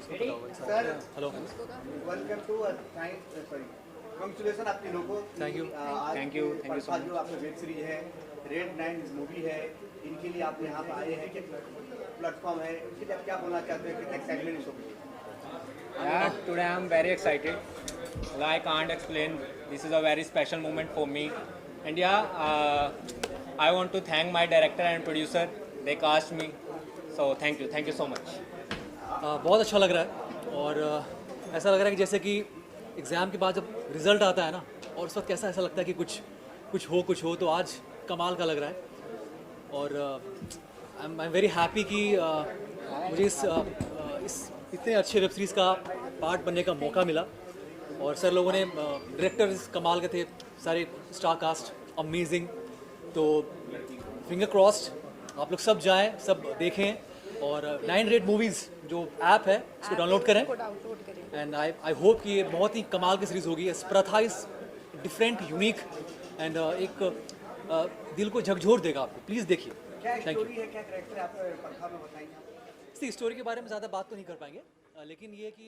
Sir hello welcome to sorry congratulation आप तीनों को। Thank you thank you so much. जो आपका वेब सीरीज है रेड 9 मूवी है, इनके लिए आप यहाँ पर आए हैं कि प्लेटफॉर्म है, इसके लिए आप क्या बोलना चाहते हैं? कितना एक्साइटमेंट इस वक्त? Yeah, today I'm very excited. Well, I can't explain. This is a very special moment for me. And yeah, I want to thank my director and producer. They cast me. So thank you so much. बहुत अच्छा लग रहा है और ऐसा लग रहा है कि जैसे कि एग्ज़ाम के बाद जब रिज़ल्ट आता है ना, और उस वक्त कैसा ऐसा लगता है कि कुछ हो तो आज कमाल का लग रहा है। और आई एम वेरी हैप्पी कि मुझे इस इतने अच्छे वेब सीरीज़ का पार्ट बनने का मौका मिला। और सर लोगों ने डायरेक्टर्स कमाल के थे, सारे स्टार कास्ट अमेजिंग। तो फिंगर क्रॉस्ड आप लोग सब जाएं, सब देखें और 9 रेड मूवीज़ जो ऐप है उसको डाउनलोड करें। एंड आई होप कि ये बहुत ही कमाल की सीरीज़ होगी। प्रथा इज़ डिफरेंट, यूनिक एंड एक दिल को झकझोर देगा आपको। प्लीज़ देखिए। क्या थैंक यू। स्टोरी है, क्या कैरेक्टर है, आप प्रथा में बताएंगे आप? इसी स्टोरी के बारे में ज़्यादा बात तो नहीं कर पाएंगे, लेकिन ये कि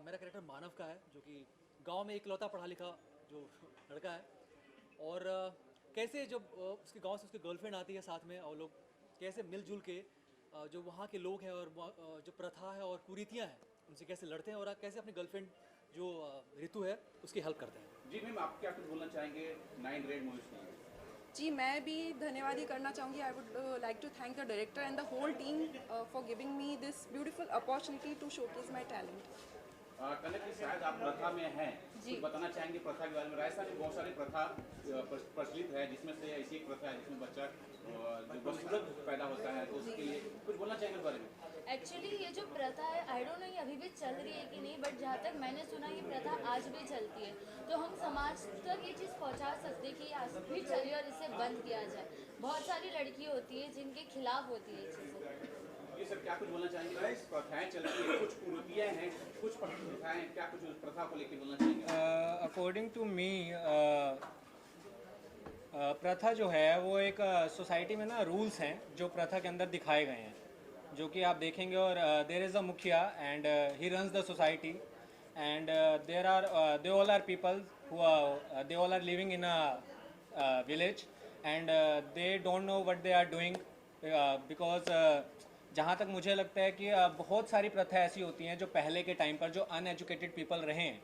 मेरा कैरेक्टर मानव का है, जो कि गांव में इकलौता पढ़ा लिखा जो लड़का है। और कैसे जब उसके गांव से उसकी गर्लफ्रेंड आती है साथ में, और लोग कैसे मिलजुल के जो वहाँ के लोग हैं और जो प्रथा है और कुरीतियाँ हैं उनसे कैसे लड़ते हैं, और कैसे अपनी गर्लफ्रेंड जो ऋतु है उसकी हेल्प करते हैं। जी मैम, आप क्या कुछ बोलना चाहेंगे 9 रेड मूवीज के लिए? जी, मैं भी धन्यवाद ही करना चाहूँगी। I would like to thank the director and the whole team for giving me this beautiful opportunity to showcase my talent. Kanak ji, शायद आप प्रथा में हैं, जी। कुछ बताना चाहेंगे प्रथा के बारे में? राजस्थान में बहुत सारी प्रथा प्रचलित है, जिसमें से ऐसी एक प्रथा है जिसमें बच्चा जो बदसूरत पैदा होता है, तो उसके लिए कुछ बोलना चाहेंगे इस बारे में? एक्चुअली ये जो प्रथा है, आई डोंट नो ये अभी भी चल रही है कि नहीं, बट जहाँ तक मैंने सुना ये प्रथा आज भी चलती है। तो हम समाज तक ये चीज़ पहुँचा सकते हैं कि आज भी चले और इसे बंद किया जाए। बहुत सारी लड़की होती है जिनके खिलाफ होती है ये चीज़ें। जी सर, क्या कुछ बोलना चाहेंगे? प्रथाएं चलती है, कुछ कुरीतियाँ हैं, कुछ प्रथाएं, क्या कुछ उस प्रथा को लेकर बोलना चाहेंगे? अकॉर्डिंग टू मी प्रथा जो है वो एक सोसाइटी में ना रूल्स हैं जो प्रथा के अंदर दिखाए गए हैं, जो कि आप देखेंगे। और there is a mukhiya and he runs the society and there are they all are people who they all are living in a village and they don't know what they are doing because जहाँ तक मुझे लगता है कि बहुत सारी प्रथा ऐसी होती हैं जो पहले के टाइम पर जो अनएजुकेटेड पीपल रहे हैं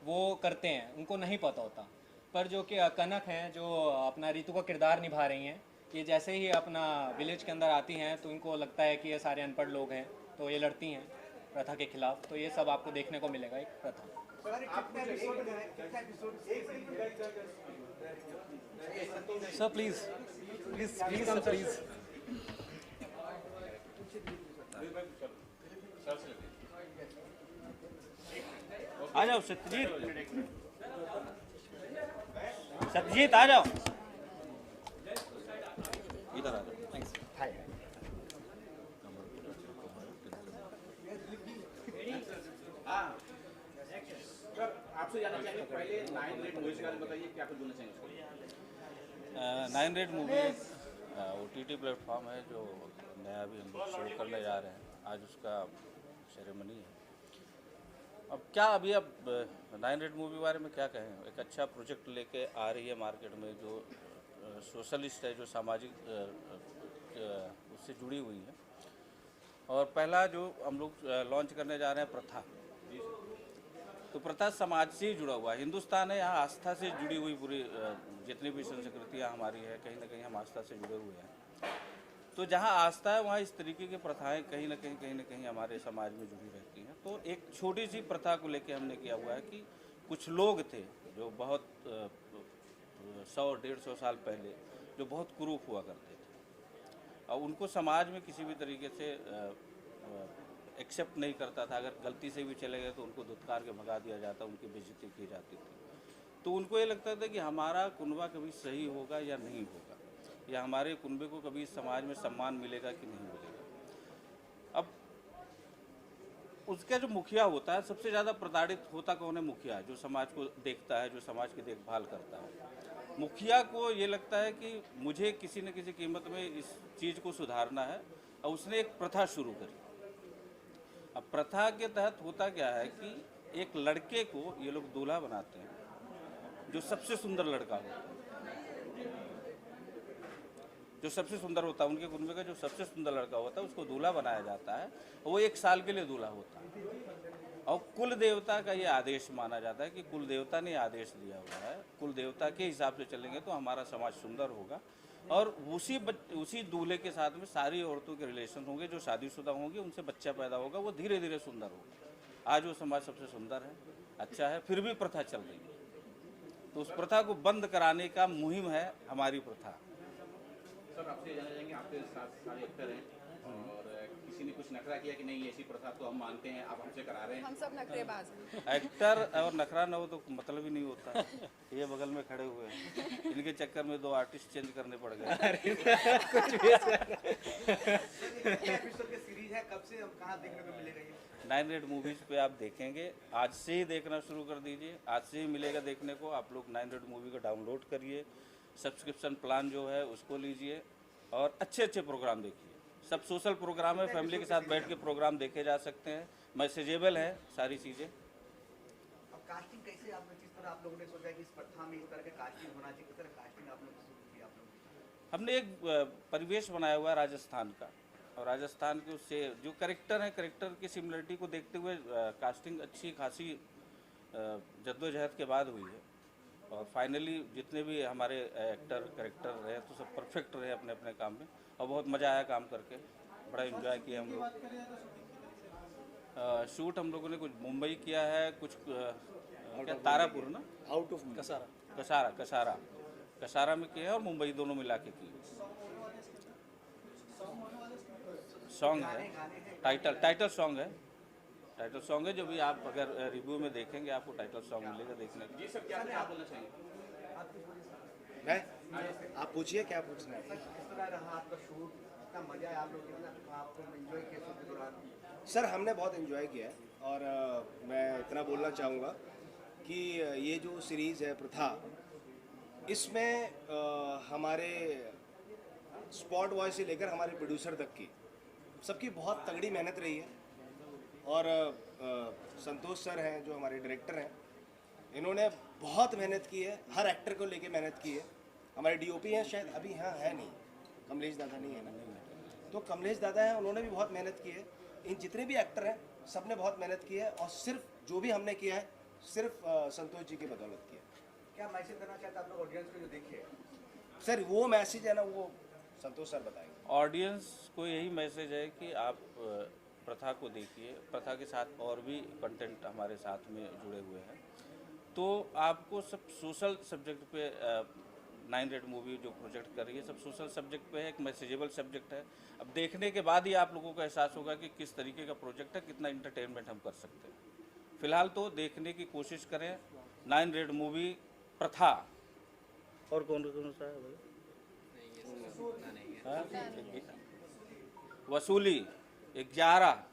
वो करते हैं, उनको नहीं पता होता। पर जो कि कनक हैं जो अपना ऋतु का किरदार निभा रही हैं, ये जैसे ही अपना विलेज के अंदर आती हैं तो इनको लगता है कि ये सारे अनपढ़ लोग हैं, तो ये लड़ती हैं प्रथा के खिलाफ। तो ये सब आपको देखने को मिलेगा एक प्रथा। Sir please please please sir please. आ जाओ सत्यजीत, सत्यजीत आ जाओ, इधर आ जाओ। सर, आपसे जानना चाहेंगे पहले 9 रेड मूवीज के बारे में बताइए, क्या कुछ बोलना चाहेंगे उसके लिए? 9 रेड मूवी OTT प्लेटफॉर्म है जो नया भी हम लोग शुरू करने जा रहे हैं। आज उसका सेरेमनी है। अब क्या अभी अब 9 रेड मूवी बारे में क्या कहें? एक अच्छा प्रोजेक्ट लेके आ रही है मार्केट में, जो सोशलिस्ट है, जो सामाजिक उससे जुड़ी हुई है। और पहला जो हम लोग लॉन्च करने जा रहे हैं प्रथा, तो प्रथा समाज से ही जुड़ा हुआ है। हिंदुस्तान है, यहाँ आस्था से जुड़ी हुई पूरी जितनी भी संस्कृतियाँ हमारी है, कहीं ना कहीं हम आस्था से जुड़े हुए हैं। तो जहाँ आस्था है वहाँ इस तरीके की प्रथाएं कहीं ना कहीं हमारे समाज में जुड़ी रहती हैं। तो एक छोटी सी प्रथा को लेके हमने किया हुआ है कि कुछ लोग थे जो बहुत 100-150 साल पहले जो बहुत कुरूप हुआ करते थे, और उनको समाज में किसी भी तरीके से एक्सेप्ट नहीं करता था। अगर गलती से भी चले गए तो उनको धुतकार के भगा दिया जाता, उनकी बेइज्जती की जाती थी। तो उनको ये लगता था कि हमारा कुनबा कभी सही होगा या नहीं होगा, या हमारे कुनबे को कभी समाज में सम्मान मिलेगा कि नहीं मिलेगा। अब उसका जो मुखिया होता है, सबसे ज़्यादा प्रताड़ित होता कौन है? मुखिया, जो समाज को देखता है, जो समाज की देखभाल करता है। मुखिया को ये लगता है कि मुझे किसी न किसी कीमत में इस चीज़ को सुधारना है, और उसने एक प्रथा शुरू करी। अब प्रथा के तहत होता क्या है कि एक लड़के को ये लोग दूल्हा बनाते हैं, जो सबसे सुंदर लड़का होता है, जो सबसे सुंदर होता है उनके कुनबे का जो सबसे सुंदर लड़का होता है उसको दूल्हा बनाया जाता है। वो 1 साल के लिए दूल्हा होता है और कुल देवता का ये आदेश माना जाता है कि कुल देवता ने आदेश दिया हुआ है, कुल देवता के हिसाब से चलेंगे तो हमारा समाज सुंदर होगा। और उसी दूल्हे के साथ में सारी औरतों के रिलेशन होंगे, जो शादीशुदा होंगी उनसे बच्चा पैदा होगा, वो धीरे धीरे सुंदर होगा। आज वो समाज सबसे सुंदर है, अच्छा है, फिर भी प्रथा चल रही है। तो उस प्रथा को बंद कराने का मुहिम है हमारी प्रथा। सर आपसे जानना चाहेंगे, आपके साथ सारे एक्टर हैं और किसी ने कुछ नखरा किया कि नहीं ऐसी प्रथा तो हम मानते हैं, आप हमसे करा रहे हैं? हम सब नखरेबाज हैं। एक्टर और नखरा न हो तो मतलब ही नहीं होता। ये बगल में खड़े हुए हैं, इनके चक्कर में 2 आर्टिस्ट चेंज करने पड़ गए। एपिसोड की सीरीज है, कब से हम कहाँ देखने को मिलेगा ये? 9 रेड मूवीज पे आप देखेंगे, आज से ही देखना शुरू कर दीजिए, आज से ही मिलेगा देखने को। आप लोग 9 रेड मूवी को डाउनलोड करिए, सब्सक्रिप्शन प्लान जो है उसको लीजिए और अच्छे अच्छे प्रोग्राम देखिए। सब सोशल प्रोग्राम है, फैमिली के साथ बैठ के प्रोग्राम देखे जा सकते हैं, मैसेजेबल है सारी चीज़ें। अब कास्टिंग कैसे आपने, किस तरह आप लोगों ने सोचा कि इस प्रथा में इस तरह का कास्टिंग होना चाहिए, किस तरह कास्टिंग आप लोगों ने शुरू की? आप लोग हमने एक परिवेश बनाया हुआ है राजस्थान का, और राजस्थान के उससे जो करेक्टर है, करेक्टर की सिमिलरिटी को देखते हुए कास्टिंग अच्छी खासी जद्दोजहद के बाद हुई है। और फाइनली जितने भी हमारे एक्टर करेक्टर रहे तो सब परफेक्ट रहे अपने अपने काम में, और बहुत मज़ा आया काम करके, बड़ा एंजॉय किया हम लोग। शूट हम लोगों ने कुछ मुंबई किया है, कुछ क्या तारापुर ना, आउट ऑफ कसारा में किया है, और मुंबई दोनों मिला के किए। सॉन्ग है, टाइटल सॉन्ग है जो भी आप अगर रिव्यू में देखेंगे आपको टाइटल सॉन्ग मिलेगा देखने को। जी सर, क्या आप बोलना चाहेंगे? मैं आप पूछिए क्या पूछना है। किस तरह रहा आपका शूट, कितना मजा आया आप लोग ने, आपको एंजॉय किया शूट के दौरान? सर हमने बहुत एंजॉय किया है, और मैं इतना बोलना चाहूँगा कि ये जो सीरीज़ है प्रथा, इसमें हमारे स्पॉट बॉय से लेकर हमारे प्रोड्यूसर तक की सबकी बहुत तगड़ी मेहनत रही है। और संतोष सर हैं जो हमारे डायरेक्टर हैं, इन्होंने बहुत मेहनत की है, हर एक्टर को लेके मेहनत की है। हमारे डीओपी हैं, शायद अभी यहाँ है नहीं, कमलेश दादा नहीं है ना, तो कमलेश दादा हैं, उन्होंने भी बहुत मेहनत की है। इन जितने भी एक्टर हैं सब ने बहुत मेहनत की है, और सिर्फ जो भी हमने किया है सिर्फ संतोष जी की बदौलत किया है। क्या मैसेज देना चाहते हैं आप लोग ऑडियंस को जो देखे? सर वो मैसेज है ना, वो संतोष सर बताएंगे। ऑडियंस को यही मैसेज है कि आप प्रथा को देखिए, प्रथा के साथ और भी कंटेंट हमारे साथ में जुड़े हुए हैं, तो आपको सब सोशल सब्जेक्ट पे 9 रेड मूवी जो प्रोजेक्ट कर रही है सब सोशल सब्जेक्ट पे है, एक मैसेजेबल सब्जेक्ट है। अब देखने के बाद ही आप लोगों को एहसास होगा कि किस तरीके का प्रोजेक्ट है, कितना इंटरटेनमेंट हम कर सकते हैं। फिलहाल तो देखने की कोशिश करें 9 रेड मूवी प्रथा। और कौन सा है भाई? वसूली 11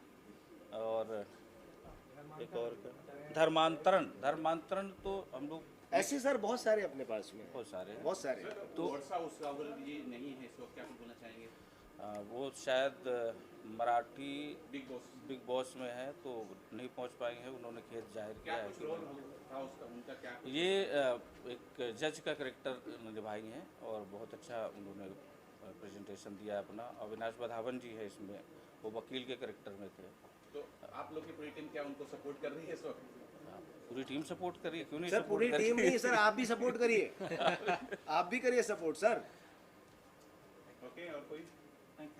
और एक और धर्मांतरण तो हम लोग ऐसे सर बहुत सारे अपने पास में, बहुत सारे तो वर्षा उसका जी नहीं है, इस वक्त क्या कुछ बोलना चाहेंगे? वो शायद मराठी बिग बॉस बॉस में है तो नहीं पहुंच पाएंगे हैं, उन्होंने खेद जाहिर किया है कि रोल था उसका, उनका क्या? ये एक जज का करेक्टर निभाई हैं और बहुत अच्छा उन्होंने प्रेजेंटेशन दिया अपना। अविनाश बधावन जी है इसमें, वो वकील के करेक्टर में थे। तो आप लोग की पूरी टीम क्या उनको सपोर्ट कर रही है इस वक्त? पूरी टीम सपोर्ट करिए, क्यों नहीं सर? सपोर्ट पूरी करिए? टीम नहीं सर, आप भी सपोर्ट करिए, आप भी करिए सपोर्ट सर। ओके, और कोई? Thank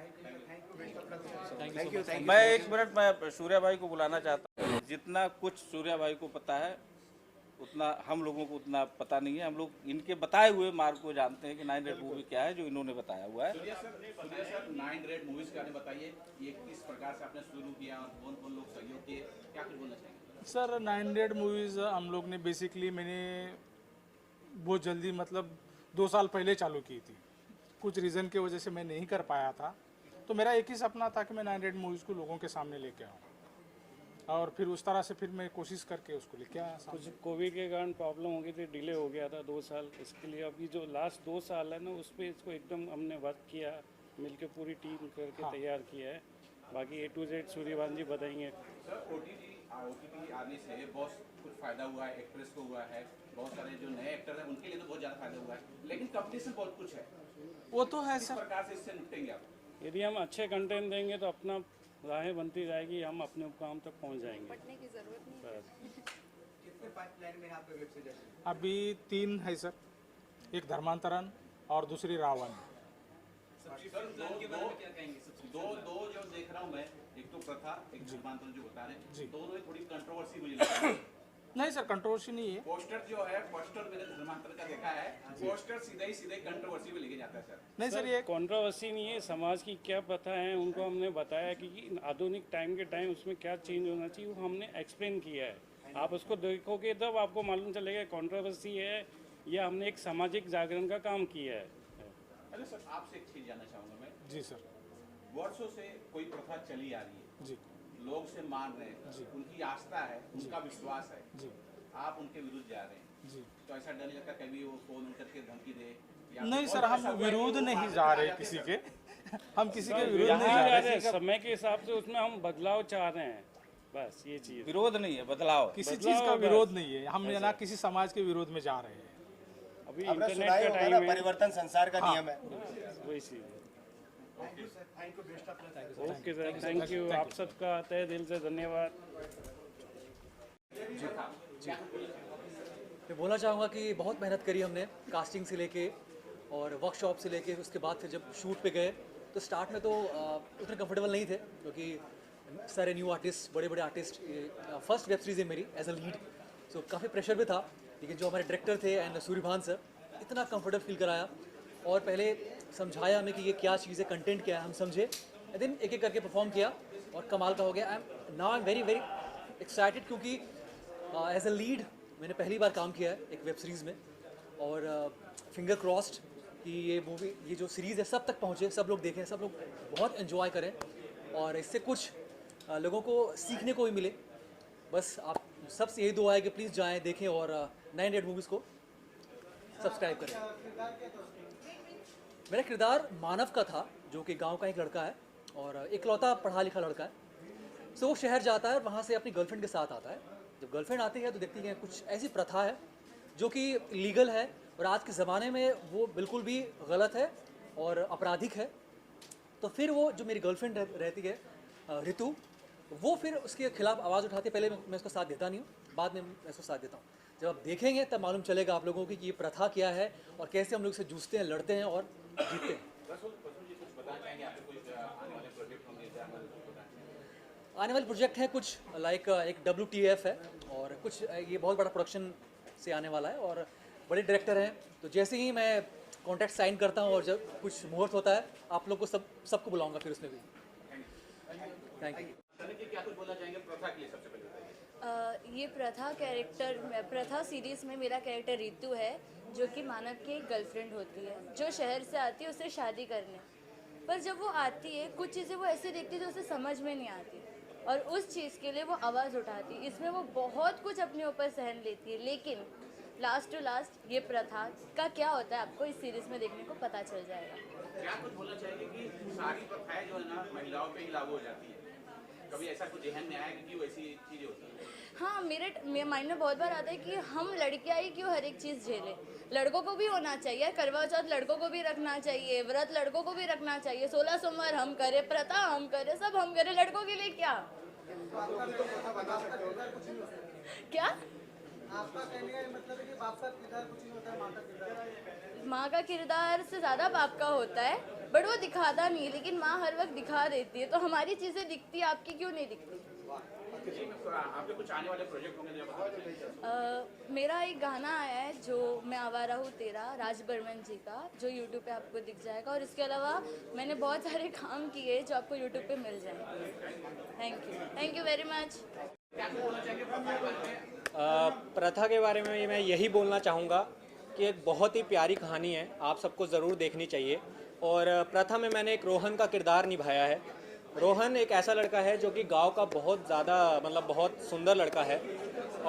you. मैं 1 मिनट मैं सूर्या भाई को बुलाना चाहता हूँ। जितना कुछ सूर्या भाई को पता है उतना हम लोगों को उतना पता नहीं है। हम लोग इनके बताए हुए मार्ग को जानते हैं कि 9 रेड मूवी क्या है, जो इन्होंने बताया हुआ है। सूर्या सर 9 रेड मूवीज के बारे में बताइए, ये किस प्रकार से आपने शुरू किया और कौन कौन लोग सहयोग किए, क्या कुछ बोलना चाहेंगे? सर 9 रेड मूवीज़ हम लोग ने बेसिकली मैंने बहुत जल्दी मतलब 2 साल पहले चालू की थी। कुछ रीज़न की वजह से मैं नहीं कर पाया था, तो मेरा एक ही सपना था कि मैं 9 रेड मूवीज़ को लोगों के सामने लेके आऊँ, और फिर उस तरह से फिर मैं कोशिश करके उसको लेके आया। कुछ कोविड के कारण प्रॉब्लम हो गई थी, डिले हो गया था 2 साल। इसके लिए अभी जो लास्ट 2 साल है ना, उस पर इसको एकदम हमने वर्क किया, मिलके पूरी टीम करके तैयार किया है। बाकी A to Z सूर्यवान जी बताएंगे सर ओटीटी आने से बहुत कुछ फायदा हुआ है, एक्ट्रेस को हुआ है, बहुत सारे जो नए एक्टर हैं उनके लिए तो बहुत ज़्यादा फायदा हुआ है, लेकिन कंपटीशन बहुत कुछ है। वो तो है किस सर। प्रकार से इससे निपटेंगे आप? यदि हम अच्छे कंटेंट देंगे तो अपना राहें बनती जाएगी, हम अपने मुकाम तक पहुंच जाएंगे। पढ़ने की जरूरत नहीं है। बस कितने पाइपलाइन में है आपका वेब सीरीज? अभी 3 है सर, एक धर्मांतरण और दूसरी रावण। सर दो जो देख रहा हूँ मैं, एक तो प्रथा, एक धर्मांतरण जो बता रहे हैं, दोनों में थोड़ी कंट्रोवर्सी मुझे लगती है। नहीं सर, कंट्रोवर्सी नहीं है। पोस्टर जो है, पोस्टर मैंने धर्मांतरण का देखा है, पोस्टर सीधे कंट्रोवर्सी में लेके जाता है सर। नहीं सर, ये कंट्रोवर्सी नहीं है, समाज की क्या प्रथा है उनको हमने बताया कि आधुनिक टाइम के टाइम उसमें क्या चेंज होना चाहिए, वो हमने एक्सप्लेन किया है। आप उसको देखोगे तब आपको मालूम चलेगा कंट्रोवर्सी है या हमने एक सामाजिक जागरण का काम किया है। अरे सर, आपसे एक चीज़ जानना चाहूँगा मैं। जी सर। वर्षों से कोई प्रथा चली आ रही है, जी लोग से मान रहे हैं, उनकी आस्था है, उनका विश्वास है, जी आप उनके विरुद्ध जा रहे हैं, जी। तो ऐसा डर नहीं लगता कभी वो फोन करके धमकी दे? या नहीं फिर सर, हम ऐसा हुआ है कि विरोध वो नहीं मारने जा पे रहे आ किसी जाते के। हम किसी के विरोध यहाँ नहीं जा जा रहे। रहे हैं, समय के हिसाब से उसमें हम बदलाव चाह रहे हैं, बस ये चीज़। विरोध नहीं है, बदलाव। किसी चीज का विरोध नहीं है, हम ना किसी समाज के विरोध में जा रहे हैं। अभी आपने इंटरनेट सुना ही का होगा टाइम ना, है, परिवर्तन संसार का नियम है। वही चीज़। Thank you sir, thank you, best of luck. Okay sir, thank you, आप सबका तहे दिल से धन्यवाद। मैं बोलना चाहूँगा कि बहुत मेहनत करी हमने, कास्टिंग से लेके और वर्कशॉप से लेके, उसके बाद फिर जब शूट पे गए तो स्टार्ट में तो उतने कंफर्टेबल नहीं थे, क्योंकि सारे न्यू आर्टिस्ट, बड़े बड़े आर्टिस्ट, फर्स्ट वेब सीरीज़ है मेरी एज अ लीड, सो काफ़ी प्रेशर भी था। लेकिन जो हमारे डायरेक्टर थे एंड सूर्यभान सर, इतना कंफर्टेबल फील कराया और पहले समझाया हमें कि ये क्या चीज़ है, कंटेंट क्या है, हम समझे, देन एक एक करके परफॉर्म किया और कमाल का हो गया। I am very very excited, क्योंकि एज अ लीड मैंने पहली बार काम किया है एक वेब सीरीज़ में, और फिंगर क्रॉस्ड कि ये मूवी, ये जो सीरीज़ है सब तक पहुँचे, सब लोग देखें, सब लोग बहुत एंजॉय करें और इससे कुछ लोगों को सीखने को भी मिले। बस आप सबसे यही दुआ है कि प्लीज़ जाएं, देखें और 9 मूवीज़ को सब्सक्राइब करें। मेरा किरदार मानव का था, जो कि गांव का एक लड़का है और इकलौता पढ़ा लिखा लड़का है। सो वो शहर जाता है और वहाँ से अपनी गर्लफ्रेंड के साथ आता है। जब गर्लफ्रेंड आती है तो देखती है कुछ ऐसी प्रथा है जो कि लीगल है और आज के ज़माने में वो बिल्कुल भी गलत है और आपराधिक है। तो फिर वो जो मेरी गर्लफ्रेंड रहती है ऋतु, वो फिर उसके खिलाफ आवाज़ उठाती है। पहले मैं उसका साथ देता नहीं हूँ, बाद में मैं उसको साथ देता हूँ। जब आप देखेंगे तब मालूम चलेगा आप लोगों की कि ये प्रथा क्या है और कैसे हम लोग इसे जूझते हैं, लड़ते हैं और जीतते हैं। आने वाले प्रोजेक्ट हैं कुछ लाइक एक WTF है और कुछ ये बहुत बड़ा प्रोडक्शन से आने वाला है और बड़े डायरेक्टर हैं। तो जैसे ही मैं कॉन्ट्रैक्ट साइन करता हूँ और जब कुछ मुहूर्त होता है, आप लोग को सबको बुलाऊंगा फिर उसमें भी। Thank you. क्या कुछ बोलना चाहेंगे प्रथा के लिए? सबसे पहले ये प्रथा सीरीज़ में मेरा कैरेक्टर ऋतु है, जो कि मानव की एक गर्लफ्रेंड होती है, जो शहर से आती है उससे शादी करने। पर जब वो आती है, कुछ चीज़ें वो ऐसे देखती है जो उसे समझ में नहीं आती और उस चीज़ के लिए वो आवाज़ उठाती है। इसमें वो बहुत कुछ अपने ऊपर सहन लेती है, लेकिन लास्ट टू लास्ट ये प्रथा का क्या होता है आपको इस सीरीज़ में देखने को पता चल जाएगा। क्या कुछ बोलना चाहेंगे कि सारी प्रथाएं जो है ना महिलाओं पे ही लागू हो जाती है? कभी ऐसा कुछ ध्यान में आया कि क्यों ऐसी चीज़ें होती हैं? हाँ, मेरे माइंड में बहुत बार आता है कि हम लड़कियाँ ही क्यों हर एक चीज़ झेलें। लड़कों को भी होना चाहिए, करवा चौथ लड़कों को भी रखना चाहिए, व्रत लड़कों को भी रखना चाहिए, 16 सोमवार हम करें, प्रथा हम करें, सब हम करें, लड़कों के लिए क्या? क्या आपका कहने का मतलब है कि बाप का किरदार कुछ नहीं होता है, माँ का किरदार? माँ का किरदार से ज़्यादा बाप का होता है, बट वो दिखाता नहीं है, लेकिन माँ हर वक्त दिखा देती है। तो हमारी चीज़ें दिखती है, आपकी क्यों नहीं दिखती? आपके कुछ आने वाले प्रोजेक्ट होंगे जो बता मेरा एक गाना आया है जो मैं आवारा हूँ तेरा, राज बर्मन जी का, जो यूट्यूब पे आपको दिख जाएगा। और इसके अलावा मैंने बहुत सारे काम किए जो आपको यूट्यूब पे मिल जाएंगे। Thank you very much. प्रथा के बारे में मैं यही बोलना चाहूँगा कि एक बहुत ही प्यारी कहानी है, आप सबको ज़रूर देखनी चाहिए। और प्रथा में मैंने एक रोहन का किरदार निभाया है। रोहन एक ऐसा लड़का है जो कि गांव का बहुत ज़्यादा बहुत सुंदर लड़का है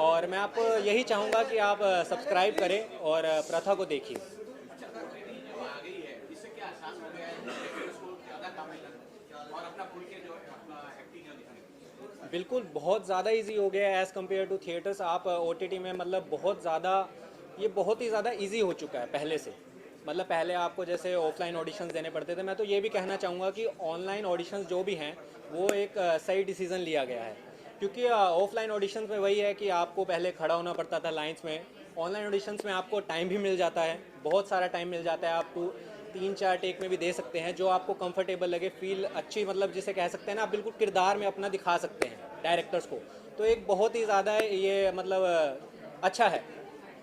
और मैं आपको यही चाहूँगा कि आप सब्सक्राइब करें और प्रथा को देखिए। बिल्कुल बहुत ज़्यादा इजी हो गया है एज़ कम्पेयर टू थिएटर्स। आप OTT में मतलब बहुत ज़्यादा, ये बहुत ही ज़्यादा इजी हो चुका है पहले से। मतलब पहले आपको जैसे ऑफलाइन ऑडिशंस देने पड़ते थे, मैं तो ये भी कहना चाहूँगा कि ऑनलाइन ऑडिशंस जो भी हैं वो एक सही डिसीज़न लिया गया है, क्योंकि ऑफलाइन ऑडिशंस में वही है कि आपको पहले खड़ा होना पड़ता था लाइंस में। ऑनलाइन ऑडिशंस में आपको टाइम भी मिल जाता है, बहुत सारा टाइम मिल जाता है, आप 3-4 टेक में भी दे सकते हैं, जो आपको कंफर्टेबल लगे, फील अच्छी, मतलब जिसे कह सकते हैं ना, आप बिल्कुल किरदार में अपना दिखा सकते हैं डायरेक्टर्स को। तो एक बहुत ही ज़्यादा ये मतलब अच्छा है।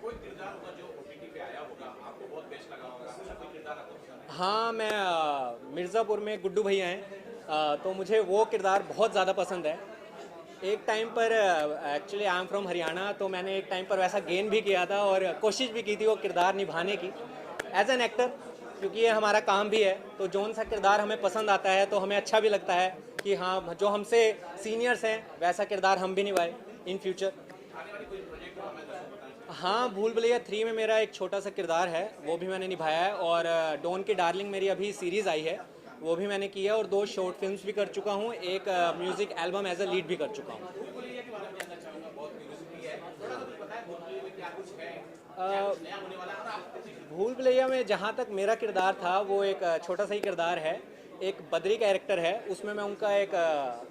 कोई किरदार होगा जो OTT पे आया होगा, आपको बहुत बेस्ट लगा होगा, ऐसा कोई किरदार आपको पसंद है? हाँ, मैं मिर्ज़ापुर में गुड्डू भैया हैं, तो मुझे वो किरदार बहुत ज़्यादा पसंद है। एक टाइम पर actually I am from Haryana, तो मैंने एक टाइम पर वैसा गेन भी किया था और कोशिश भी की थी वो किरदार निभाने की एज एन एक्टर, क्योंकि ये हमारा काम भी है। तो जौन सा किरदार हमें पसंद आता है तो हमें अच्छा भी लगता है कि हाँ, जो हमसे सीनियर्स हैं वैसा किरदार हम भी निभाए इन फ्यूचर। हाँ, भूल भुलैया 3 में मेरा एक छोटा सा किरदार है, वो भी मैंने निभाया है। और डॉन की डार्लिंग मेरी अभी सीरीज़ आई है, वो भी मैंने किया, और 2 शॉर्ट फिल्म्स भी कर चुका हूँ, एक music album as a lead भी कर चुका हूँ। भूल भुलैया में जहाँ तक मेरा किरदार था वो एक छोटा सा ही किरदार है, एक बद्री कैरेक्टर है, उसमें मैं उनका एक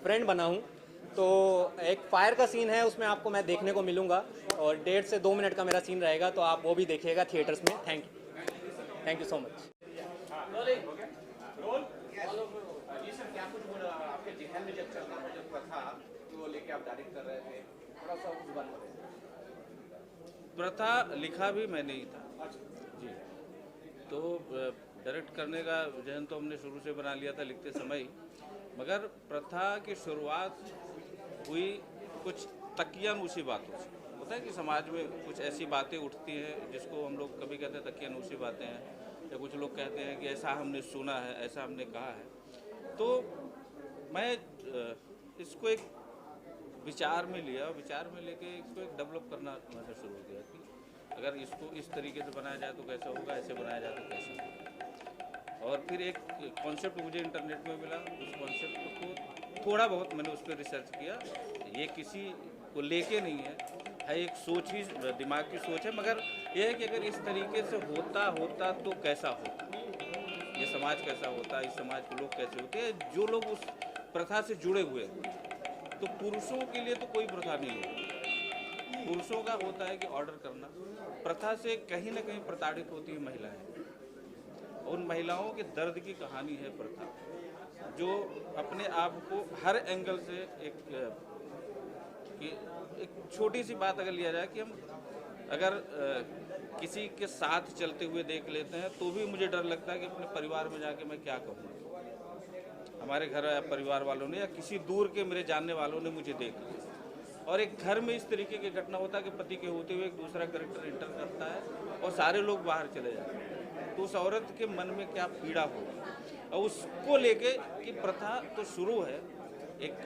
फ्रेंड बना हूँ। तो एक फायर का सीन है उसमें, आपको मैं देखने को मिलूँगा, और 1.5 से 2 मिनट का मेरा सीन रहेगा, तो आप वो भी देखिएगा थिएटर्स में। Thank you so much. जी सर, क्या कुछ आपके जहन में जब चल रहा था, जब प्रथा को लेके आप डायरेक्ट कर रहे थे, थोड़ा सा उस बारे में? प्रथा लिखा भी मैंने ही था जी, तो डायरेक्ट करने का जहन तो हमने शुरू से बना लिया था लिखते समय ही, मगर प्रथा की शुरुआत हुई कुछ तकियानूसी बातों से। होता है कि समाज में कुछ ऐसी बातें उठती हैं जिसको हम लोग कभी कहते हैं तकियानूसी बातें हैं, या कुछ लोग कहते हैं कि ऐसा हमने सुना है, ऐसा हमने कहा है। तो मैं इसको एक विचार में लिया, विचार में लेके इसको एक डेवलप करना मैंने शुरू किया कि अगर इसको इस तरीके से बनाया जाए तो कैसा होगा, ऐसे बनाया जाए तो कैसा होगा। और फिर एक कॉन्सेप्ट मुझे इंटरनेट में मिला, उस कॉन्सेप्ट को थोड़ा बहुत मैंने उस पर रिसर्च किया। ये किसी को लेके नहीं है एक सोच ही, दिमाग की सोच है, मगर यह है कि अगर इस तरीके से होता तो कैसा होता, ये समाज कैसा होता, इस समाज के लोग कैसे होते हैं, जो लोग उस प्रथा से जुड़े हुए हैं। तो पुरुषों के लिए तो कोई प्रथा नहीं होती, पुरुषों का होता है कि ऑर्डर करना। प्रथा से कहीं ना कहीं प्रताड़ित होती है महिलाएं, उन महिलाओं के दर्द की कहानी है प्रथा, जो अपने आप को हर एंगल से एक छोटी सी बात अगर लिया जाए कि हम अगर किसी के साथ चलते हुए देख लेते हैं तो भी मुझे डर लगता है कि अपने परिवार में जाके मैं क्या कहूँ, हमारे घर या परिवार वालों ने या किसी दूर के मेरे जानने वालों ने मुझे देख लिया, और एक घर में इस तरीके की घटना होता है कि पति के होते हुए एक दूसरा कैरेक्टर इंटर करता है और सारे लोग बाहर चले जाते हैं, तो उस औरत के मन में क्या पीड़ा होगी। और उसको लेके कि प्रथा तो शुरू है, एक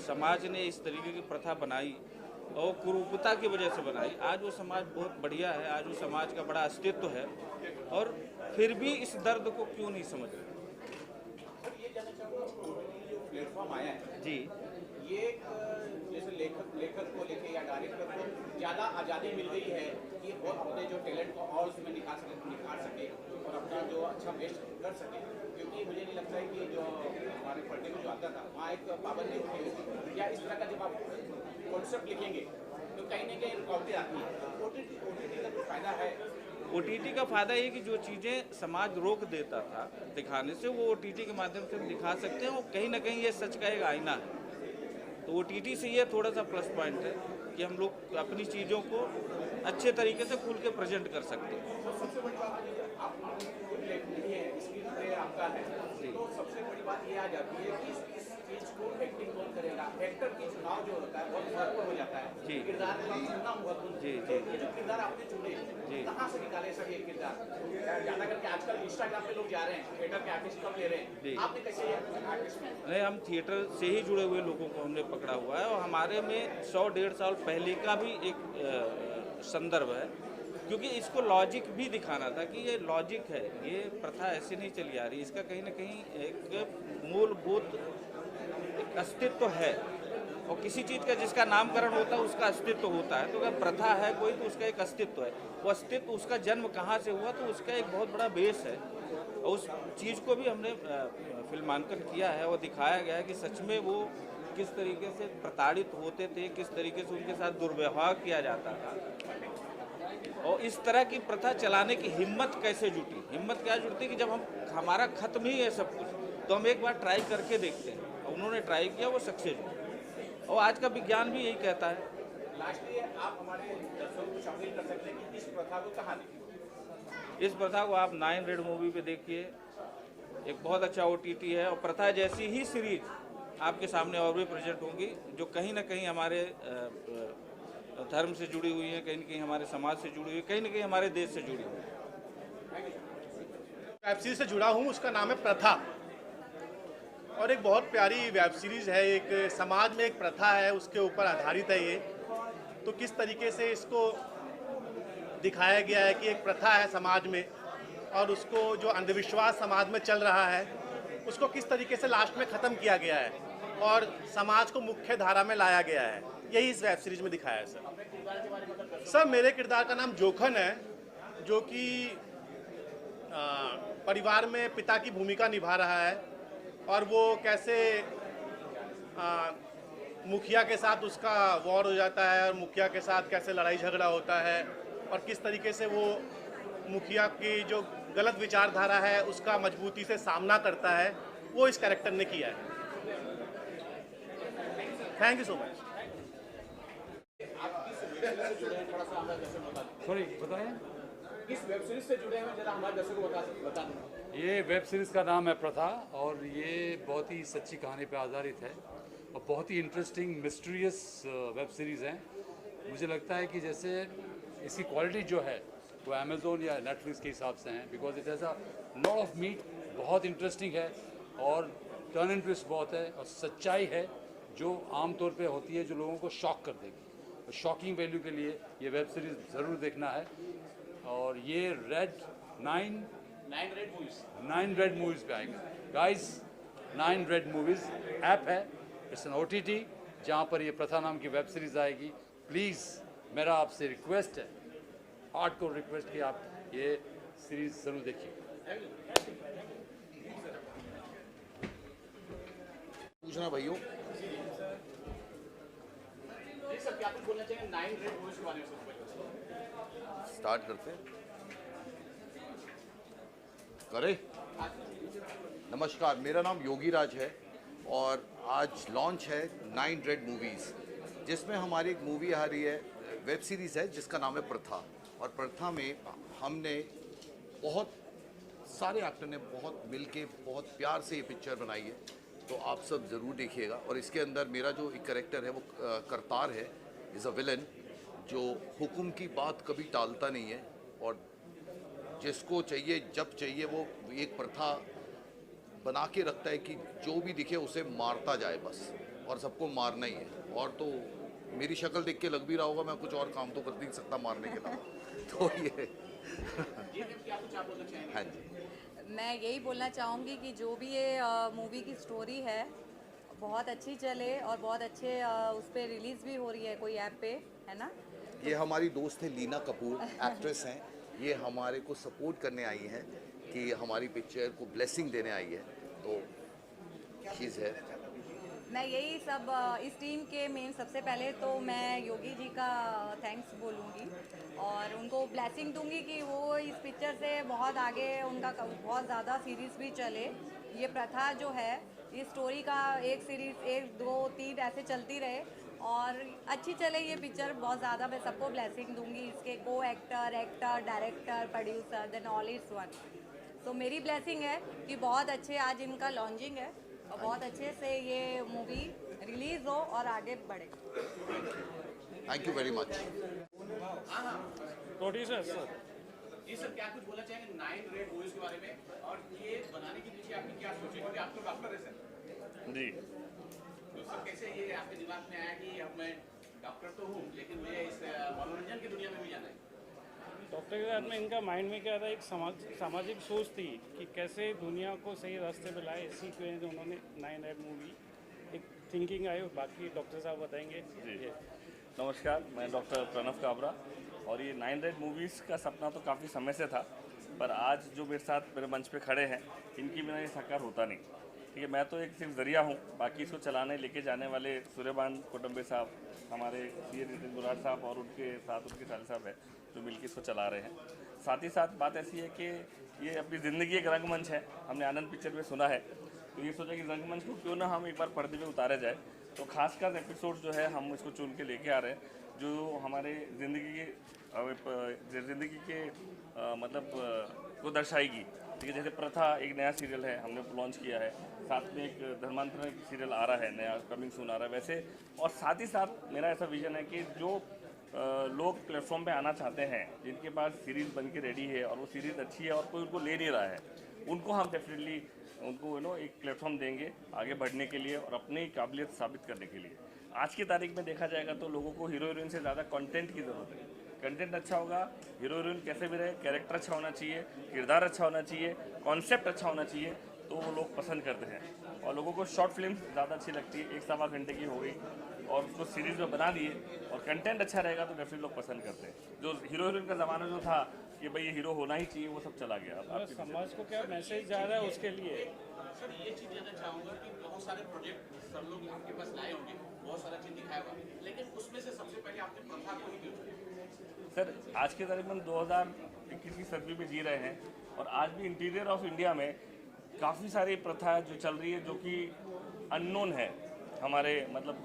समाज ने इस तरीके की प्रथा बनाई और कुरूपता की वजह से बनाई। आज वो समाज बहुत बढ़िया है, आज वो समाज का बड़ा अस्तित्व है, और फिर भी इस दर्द को क्यों नहीं समझ रहे। प्लेटफॉर्म आया है जी, ये जैसे लेखक को लेके या डायरेक्टर को ज़्यादा आज़ादी मिल गई है कि वो अपने जो टैलेंट को और उसमें निखार सके और अपना जो अच्छा बेस्ट कर सके, क्योंकि मुझे नहीं लगता है कि जो हमारे पढ़ने में जो आता था वहाँ एक पाबंदी होती है, या इस तरह का जब आप कॉन्सेप्ट लिखेंगे तो कहीं ना कहीं रुकावटें आती हैं। OTT का जो फायदा है, OTT का फ़ायदा ये कि जो चीज़ें समाज रोक देता था दिखाने से, वो OTT के माध्यम से हम दिखा सकते हैं, और कहीं ना कहीं ये सच का एक आईना है। तो OTT से ये थोड़ा सा प्लस पॉइंट है कि हम लोग अपनी चीज़ों को अच्छे तरीके से खुल के प्रेजेंट कर सकते हैं। सबसे बड़ी बात आप नहीं है, स्क्रीन पे आपका है, तो सबसे बड़ी बात ये आ जाती है कि इस चीज़ को एक्टिंग कौन करेगा। एक्टर की चुनाव जो होता है बहुत महत्वपूर्ण हो जाता है, जी, किरदार का चुनना महत्वपूर्ण। जी, तो ये जो किरदार आपने चुने, कहाँ से निकाले सर ये किरदार? ज़्यादा करके आजकल इंस्टाग्राम पे लोग जा रहे हैं, थिएटर के आर्टिस्ट कम ले रहे हैं, आपने कैसे आर्टिस्ट? नहीं, हम थिएटर से ही जुड़े हुए लोगों को हमने पकड़ा हुआ है, और हमारे में 100-150 साल पहले का भी एक संदर्भ है, क्योंकि इसको लॉजिक भी दिखाना था कि ये लॉजिक है, ये प्रथा ऐसे नहीं चली आ रही, इसका कहीं ना कहीं एक मूलभूत एक अस्तित्व है, और किसी चीज़ का जिसका नामकरण होता है उसका अस्तित्व होता है। तो अगर प्रथा है कोई तो उसका एक अस्तित्व है, वो अस्तित्व उसका जन्म कहाँ से हुआ तो उसका एक बहुत बड़ा बेस है। और उस चीज़ को भी हमने फिल्मांकन किया है और दिखाया गया है कि सच में वो किस तरीके से प्रताड़ित होते थे, किस तरीके से उनके साथ दुर्व्यवहार किया जाता था और इस तरह की प्रथा चलाने की हिम्मत कैसे जुटी। हिम्मत क्या जुटती कि जब हमारा खत्म ही है सब कुछ तो हम एक बार ट्राई करके देखते हैं। उन्होंने ट्राई किया, वो सक्सेस हुआ और आज का विज्ञान भी यही कहता है। लास्टली आप हमारे दर्शकों को अपील कर सकते हैं कि इस प्रथा को कहाँ देखिए? इस प्रथा को आप 9 रेड मूवी पे देखिए, एक बहुत अच्छा OTT है और प्रथा जैसी ही सीरीज आपके सामने और भी प्रेजेंट होंगी जो कहीं ना कहीं हमारे धर्म से जुड़ी हुई है, कहीं ना कहीं हमारे समाज से जुड़ी हुई है, कहीं ना कहीं हमारे देश से जुड़ी हुई है। वेब सीरीज से जुड़ा हूँ, उसका नाम है प्रथा और एक बहुत प्यारी वेब सीरीज है। एक समाज में एक प्रथा है, उसके ऊपर आधारित है ये। तो किस तरीके से इसको दिखाया गया है कि एक प्रथा है समाज में और उसको जो अंधविश्वास समाज में चल रहा है उसको किस तरीके से लास्ट में ख़त्म किया गया है और समाज को मुख्य धारा में लाया गया है, यही इस वेब सीरीज में दिखाया है। सर मेरे किरदार का नाम जोखन है, जो कि परिवार में पिता की भूमिका निभा रहा है और वो कैसे मुखिया के साथ उसका वॉर हो जाता है और मुखिया के साथ कैसे लड़ाई झगड़ा होता है और किस तरीके से वो मुखिया की जो गलत विचारधारा है उसका मजबूती से सामना करता है, वो इस कैरेक्टर ने किया है। Thank you so much. Sorry बताएं, किस वेब सीरीज से जुड़े हैं जरा हमारे दर्शकों को बता दें। ये वेब सीरीज़ का नाम है प्रथा और ये बहुत ही सच्ची कहानी पे आधारित है और बहुत ही इंटरेस्टिंग मिस्टीरियस वेब सीरीज़ है। मुझे लगता है कि जैसे इसकी क्वालिटी जो है वो अमेज़ोन या नेटफ्लिक्स के हिसाब से है, because it has a lot of meat, बहुत इंटरेस्टिंग है और टर्न एंड ट्विस्ट बहुत है और सच्चाई है जो आमतौर पे होती है, जो लोगों को शॉक कर देगी। तो शॉकिंग वैल्यू के लिए ये वेब सीरीज़ ज़रूर देखना है। और ये नाइन रेड मूवीज़ पे आएगा गाइस। 9 रेड मूवीज़ ऐप है, इट्स एन OTT जहाँ पर ये प्रथा नाम की वेब सीरीज़ आएगी। प्लीज़ मेरा आपसे रिक्वेस्ट है, हार्डकोर रिक्वेस्ट कि आप ये सीरीज़ ज़रूर देखिए। पूछना भाइयों, सर क्या कुछ बोलना चाहिए 9 रेड मूवीज के बारे में? स्टार्ट करते हैं। करें। नमस्कार, मेरा नाम योगी राज है और आज लॉन्च है 9 रेड मूवीज़, जिसमें हमारी एक मूवी आ रही है, वेब सीरीज़ है जिसका नाम है प्रथा। और प्रथा में हमने बहुत सारे एक्टर ने बहुत मिलके बहुत प्यार से ये पिक्चर बनाई है, तो आप सब ज़रूर देखिएगा। और इसके अंदर मेरा जो एक कैरेक्टर है वो करतार है, इज़ अ विलन जो हुक्म की बात कभी टालता नहीं है और जिसको चाहिए जब चाहिए वो एक प्रथा बना के रखता है कि जो भी दिखे उसे मारता जाए बस, और सबको मारना ही है। और तो मेरी शक्ल देख के लग भी रहा होगा मैं कुछ और काम तो कर नहीं सकता मारने के अलावा। तो ये हाँ जी, मैं यही बोलना चाहूँगी कि जो भी ये मूवी की स्टोरी है बहुत अच्छी चले और बहुत अच्छे उस पर रिलीज़ भी हो रही है कोई ऐप पे, है ना। ये हमारी दोस्त है लीना कपूर, एक्ट्रेस हैं। ये हमारे को सपोर्ट करने आई हैं कि हमारी पिक्चर को ब्लेसिंग देने आई है, तो चीज़ है। मैं यही सब इस टीम के मेन सबसे पहले तो मैं योगी जी का थैंक्स बोलूँगी और उनको ब्लेसिंग दूंगी कि वो इस पिक्चर से बहुत आगे उनका बहुत ज़्यादा सीरीज़ भी चले। ये प्रथा जो है ये स्टोरी का एक सीरीज़ 1, 2, 3 ऐसे चलती रहे और अच्छी चले ये पिक्चर बहुत ज़्यादा। मैं सबको ब्लेसिंग दूंगी, इसके को actor, director, producer, then all it's one. तो मेरी ब्लेसिंग है कि बहुत अच्छे आज इनका लॉन्चिंग है और बहुत अच्छे से ये मूवी रिलीज़ हो और आगे बढ़े। Thank you very much. Producer sir, जी सर, क्या कुछ बोलना चाहेंगे 9 रेड मूवीज के बारे में और ये बनाने के पीछे आपकी क्या सोच है, क्योंकि आप तो डॉक्टर है सर। जी तो सर कैसे ये आपके दिमाग में आया कि अब मैं डॉक्टर तो हूँ लेकिन मुझे इस मनोरंजन की दुनिया में भी जाना है? डॉक्टर के साथ में इनका माइंड में क्या था, एक सामाजिक सोच थी कि कैसे दुनिया को सही रास्ते पे लाए। इसी के उन्होंने 9 रेड मूवी एक थिंकिंग आई, बाकी डॉक्टर साहब बताएंगे। जी नमस्कार, मैं डॉक्टर प्रणव काबरा और ये 9 रेड मूवीज़ का सपना तो काफ़ी समय से था, पर आज जो मेरे साथ मेरे मंच पे खड़े हैं इनकी बिना ये साकार होता नहीं। ठीक है, मैं तो एक सिर्फ ज़रिया हूँ, बाकी इसको चलाने लेके जाने वाले सूर्यभान कोटम्बे साहब, हमारे सी नितिन बुराड़ साहब और उनके साथ उनके साले साहब हैं जो मिलकर इसको चला रहे हैं। साथ ही साथ बात ऐसी है कि ये अपनी ज़िंदगी एक रंगमंच है, हमने आनंद पिक्चर में सुना है, तो ये सोचा कि रंगमंच को क्यों ना हम एक बार पर्दे पे उतारे जाए। तो खास एपिसोड जो है हम इसको चुन के लेके आ रहे हैं जो हमारे ज़िंदगी के मतलब को दर्शाएगी। ठीक है, जैसे प्रथा एक नया सीरियल है हमने लॉन्च किया है, साथ में एक धर्मांतरण एक सीरियल आ रहा है नया, कमिंग सून आ रहा है वैसे। और साथ ही साथ मेरा ऐसा विजन है कि जो लोग प्लेटफॉर्म पे आना चाहते हैं, जिनके पास सीरीज़ बन के रेडी है और वो सीरीज़ अच्छी है और कोई उनको ले नहीं रहा है, उनको हम डेफिनेटली उनको एक प्लेटफॉर्म देंगे आगे बढ़ने के लिए और अपनी काबिलियत साबित करने के लिए। आज की तारीख में देखा जाएगा तो लोगों को हीरो हीरोइन से ज़्यादा कंटेंट की ज़रूरत है। कंटेंट अच्छा होगा, हीरो हीरोइन कैसे भी रहे, कैरेक्टर अच्छा होना चाहिए, किरदार अच्छा होना चाहिए, कॉन्सेप्ट अच्छा होना चाहिए, तो वो लोग पसंद करते हैं। और लोगों को शॉर्ट फिल्म ज़्यादा अच्छी लगती है, 1-1.25 घंटे की हो गई और उसको सीरीज़ में बना दिए और कंटेंट अच्छा रहेगा तो डेफिनेटली लोग पसंद करते हैं। जो हीरो हीरोइन का ज़माना जो था कि भाई ये हीरो होना ही चाहिए, वो सब चला गया। अब समाज को क्या मैसेज जा रहा है उसके लिए? सर ये चीज़ जानना चाहूँगा कि बहुत सारे प्रोजेक्ट सब लोग आपके पास लाए होंगे, बहुत सारा चीज़ दिखाया होगा, लेकिन उसमें से सबसे पहले आपने प्रथा को ही क्यों चुना? सर आज के तारीख में 2021 की सदी में जी रहे हैं और आज भी इंटीरियर ऑफ इंडिया में काफ़ी सारी प्रथा जो चल रही है जो कि अननोन है, हमारे मतलब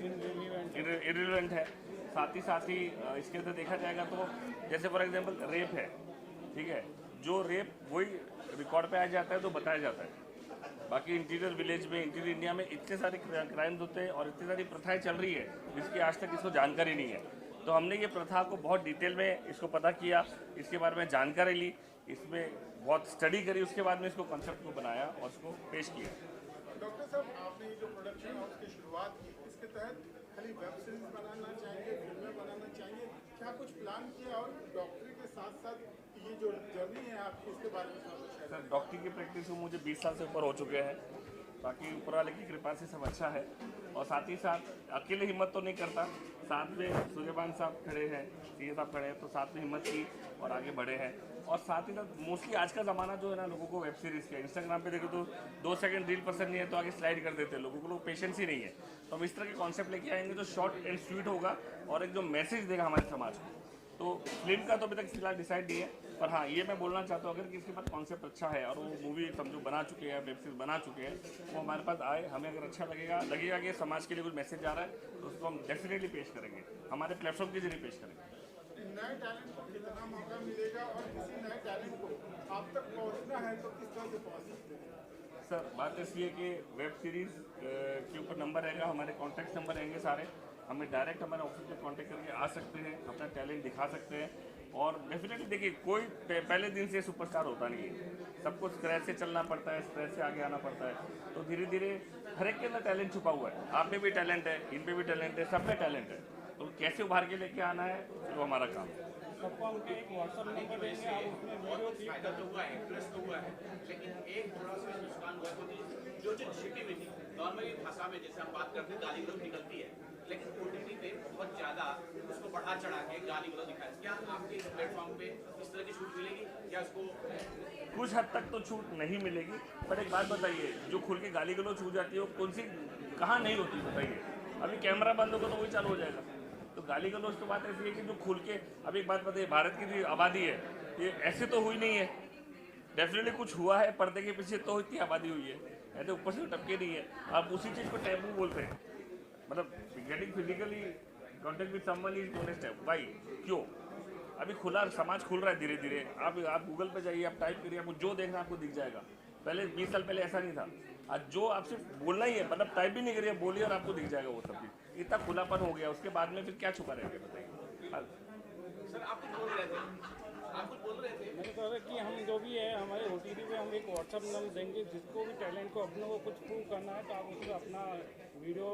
इरिलेवेंट है। साथ ही इसके अंदर देखा जाएगा तो जैसे फॉर एग्जांपल रेप है, ठीक है, जो रेप वही रिकॉर्ड पे आ जाता है तो बताया जाता है। बाकी इंटीरियर विलेज में, इंटीरियर इंडिया में इतने सारे क्राइम्स होते हैं और इतनी सारी प्रथाएं चल रही है जिसकी आज तक इसको जानकारी नहीं है। तो हमने ये प्रथा को बहुत डिटेल में इसको पता किया, इसके बारे में जानकारी ली, इसमें बहुत स्टडी करी, उसके बाद में इसको कॉन्सेप्ट को बनाया और उसको पेश किया। डॉक्टर साहब, आपने ये जो प्रोडक्शन हाउस की शुरुआत की, इसके तहत खाली वेब सीरीज बनाना चाहेंगे, फिल्में बनाना चाहेंगे, क्या कुछ प्लान किया? और डॉक्टरी के साथ साथ ये जो जर्नी है आपकी, इसके बारे में सर डॉक्टरी की प्रैक्टिस को मुझे 20 साल से ऊपर हो चुके हैं, बाकी ऊपर वाले की कृपा से सब अच्छा है। और साथ ही साथ अकेले हिम्मत तो नहीं करता, साथ में सूर्यभान साहब खड़े हैं, सीए साहब खड़े हैं, तो साथ में हिम्मत की और आगे बढ़े हैं। और साथ ही साथ मोस्टली आज का ज़माना जो है ना, लोगों को वेब सीरीज़ का, इंस्टाग्राम पे देखो तो 2 सेकंड रील पसंद नहीं है तो आगे स्लाइड कर देते हैं, लोगों को पेशेंस ही नहीं है। तो हम इस तरह के कॉन्सेप्ट लेके आएंगे जो शॉर्ट एंड स्वीट होगा और एक जो मैसेज देगा हमारे समाज को। तो फिल्म का तो अभी तक फिलहाल डिसाइड नहीं है, पर हाँ ये मैं बोलना चाहता हूँ अगर किसी के पास कॉन्सेप्ट अच्छा है और वो मूवी समझो बना चुके हैं, वेब सीरीज बना चुके हैं, वो हमारे पास आए, हमें अगर अच्छा लगेगा कि समाज के लिए कुछ मैसेज आ रहा है तो उसको हम डेफिनेटली पेश करेंगे, हमारे प्लेटफॉर्म के जरिए पेश करेंगे। नए टैलेंट को कितना मौका मिलेगा और किसी नए टैलेंट को आप तक पहुंचना है तो किस तरह से पहुंच सकते हैं? सर बात ऐसी है कि वेब सीरीज़ के ऊपर नंबर रहेगा, हमारे कॉन्टैक्ट नंबर रहेंगे सारे, हमें डायरेक्ट हमारे ऑफिस में कांटेक्ट करके आ सकते हैं, अपना टैलेंट दिखा सकते हैं। और डेफिनेटली देखिए कोई पहले दिन से सुपरस्टार होता नहीं है, सबको स्क्रैच से चलना पड़ता है, स्क्रैच से आगे आना पड़ता है। तो धीरे धीरे हर एक के अंदर टैलेंट छुपा हुआ है, आप में भी टैलेंट है, इन पे भी टैलेंट है, सब में टैलेंट है, तो कैसे उभार के लेके आना है वो हमारा काम है। सबको हमके एक व्हाट्सएप नंबर देंगे, आप उसमें वीडियो फायदा तो हुआ है, इंटरेस्ट तो हुआ है, लेकिन एक थोड़ा सा नुकसान हुआ है, जो चीज़ छिपी हुई थी नॉर्मली भाषा में जैसे हम बात करते हैं गाली गलौज निकलती है, लेकिन ओटीटी पे बहुत ज़्यादा उसको बढ़ा चढ़ा के गाली गलौज दिखाया। क्या आपके इस प्लेटफॉर्म पे इस तरह की छूट मिलेगी? क्या उसको कुछ हद तक तो छूट नहीं मिलेगी, पर एक बात बताइए, जो खुल के गाली गलौज छूट जाती है वो कौन सी कहाँ नहीं होती बताइए? अभी कैमरा बंद होगा तो वही चालू हो जाएगा। तो गाली गलौज तो बात ऐसी है कि जो खुल के, अब एक बात बताइए, भारत की जो आबादी है ये ऐसे तो हुई नहीं है, डेफिनेटली कुछ हुआ है, पर्दे के पीछे तो इतनी आबादी हुई है, ऐसे ऊपर से टपके नहीं है। आप उसी चीज़ को टैबू बोलते हैं, मतलब getting physically contact with someone is known as taboo. भाई क्यों? अभी खुला समाज खुल रहा है धीरे धीरे, आप गूगल पे जाइए, आप टाइप करिए, आपको जो देखना आपको दिख जाएगा। पहले 20 साल पहले ऐसा नहीं था, आज जो आप सिर्फ बोलना ही है, मतलब टाइप भी नहीं करिए, बोलिए और आपको दिख जाएगा वो सब चीज़। इतना खुलापन हो गया, उसके बाद में फिर क्या छुपा रहेगा बताइए? सर आप कुछ बोल रहे थे, आप कुछ बोल रहे थे? मैंने कहा कि हम जो भी है हमारे ओटीटी पे हम एक व्हाट्सएप नंबर देंगे, जिसको भी टैलेंट को अपने को कुछ प्रूव करना है तो आप उसमें अपना वीडियो